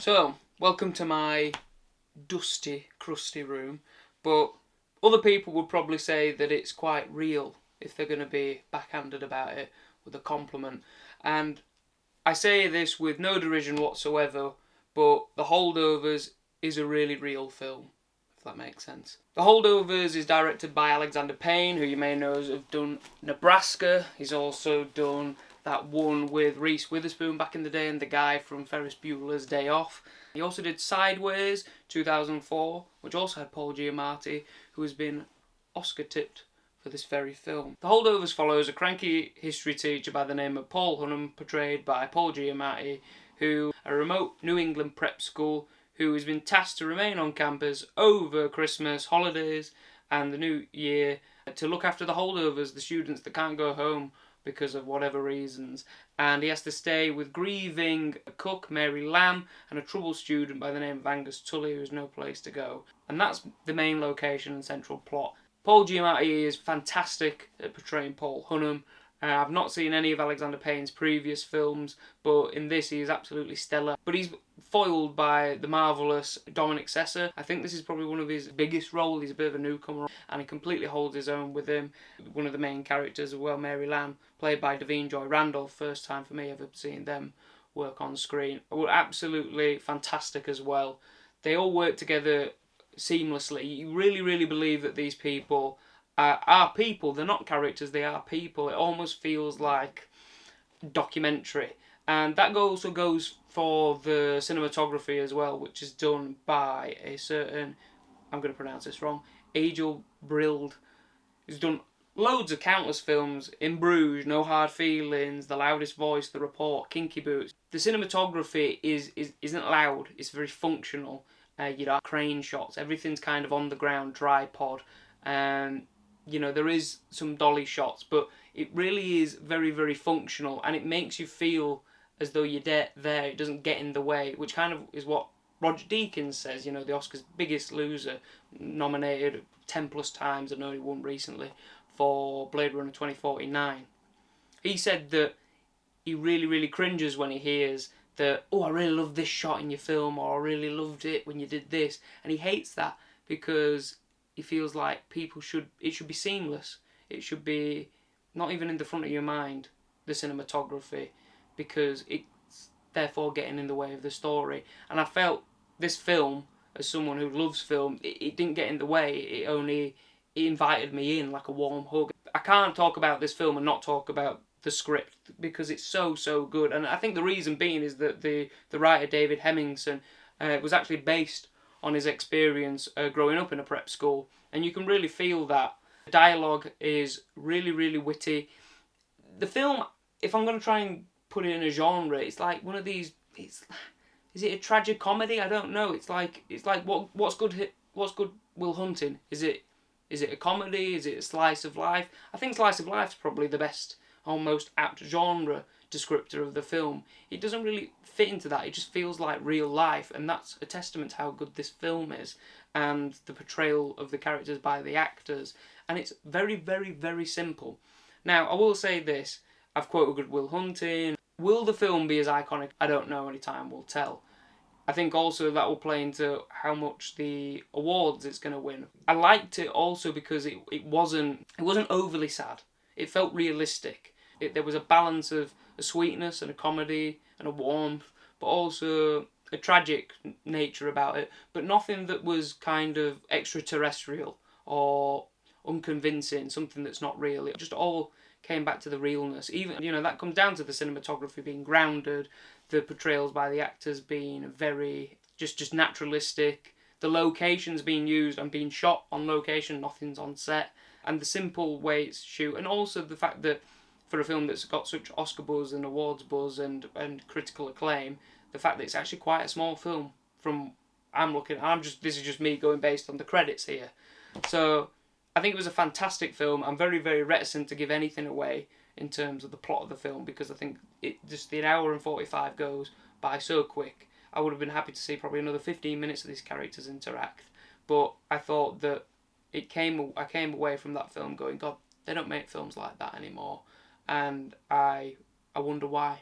So, welcome to my dusty, crusty room, but other people would probably say that it's quite real if they're going to be backhanded about it with a compliment. And I say this with no derision whatsoever, but The Holdovers is a really real film, if that makes sense. The Holdovers is directed by Alexander Payne, who you may know has done Nebraska. He's also done that one with Reese Witherspoon back in the day and the guy from Ferris Bueller's Day Off. He also did Sideways, 2004, which also had Paul Giamatti, who has been Oscar tipped for this very film. The Holdovers follows a cranky history teacher by the name of Paul Hunham, portrayed by Paul Giamatti, who a remote New England prep school who has been tasked to remain on campus over Christmas, holidays and the New Year to look after the holdovers, the students that can't go home because of whatever reasons. And he has to stay with grieving cook Mary Lamb and a troubled student by the name of Angus Tully who has no place to go. And that's the main location and central plot. Paul Giamatti is fantastic at portraying Paul Hunham. I've not seen any of Alexander Payne's previous films, but in this he is absolutely stellar. But he's foiled by the marvellous Dominic Sessa. I think this is probably one of his biggest roles. He's a bit of a newcomer, and he completely holds his own with him. One of the main characters as well, Mary Lamb, played by Davine Joy Randolph. First time for me ever seeing them work on screen. Were absolutely fantastic as well. They all work together seamlessly. You really believe that these people are people. They're not characters, they are people. It almost feels like documentary. And that also goes for the cinematography as well, which is done by a certain, I'm going to pronounce this wrong, Agil Brild, who's done loads of countless films. In Bruges, No Hard Feelings, The Loudest Voice, The Report, Kinky Boots. The cinematography isn't loud, it's very functional. You know, crane shots, everything's kind of on the ground, tripod, and you know, there is some dolly shots, but it really is very functional, and it makes you feel as though you're there. It doesn't get in the way, which kind of is what Roger Deakins says, you know, the Oscars' biggest loser, nominated 10 plus times and only won recently for Blade Runner 2049. He said that he really cringes when he hears that, oh, I really love this shot in your film, or I really loved it when you did this, and he hates that because he feels like it should be seamless. It should be not even in the front of your mind, the cinematography, because it's therefore getting in the way of the story. And I felt this film, as someone who loves film, it didn't get in the way. It invited me in like a warm hug. I can't talk about this film and not talk about the script because it's so good. And I think the reason being is that the writer David Hemmingson was actually based on his experience growing up in a prep school, and you can really feel that. The dialogue is really witty. The film, if I'm going to try and put it in a genre, it's like one of these. Is it a tragic comedy? I don't know. It's like what's good Will Hunting? Is it a comedy? Is it a slice of life? I think slice of life is probably the best, almost apt genre descriptor of the film. It doesn't really fit into that. It just feels like real life, and that's a testament to how good this film is and the portrayal of the characters by the actors. And it's very simple. Now, I will say this. I've quoted Will Hunting. Will the film be as iconic? I don't know. Only time will tell. I think also that will play into how much the awards it's going to win. I liked it also because it wasn't overly sad. It felt realistic. There was a balance of a sweetness and a comedy and a warmth, but also a tragic nature about it, but nothing that was kind of extraterrestrial or unconvincing, something that's not real. It just all came back to the realness. Even, you know, that comes down to the cinematography being grounded, the portrayals by the actors being very just naturalistic, the locations being used and being shot on location, nothing's on set, and the simple way it's shoot, and also the fact that for a film that's got such Oscar buzz and awards buzz and critical acclaim, the fact that it's actually quite a small film from this is just me going based on the credits here. So I think it was a fantastic film. I'm very reticent to give anything away in terms of the plot of the film because I think the hour and 45 goes by so quick. I would have been happy to see probably another 15 minutes of these characters interact, but I thought that I came away from that film going, God, they don't make films like that anymore, and I wonder why.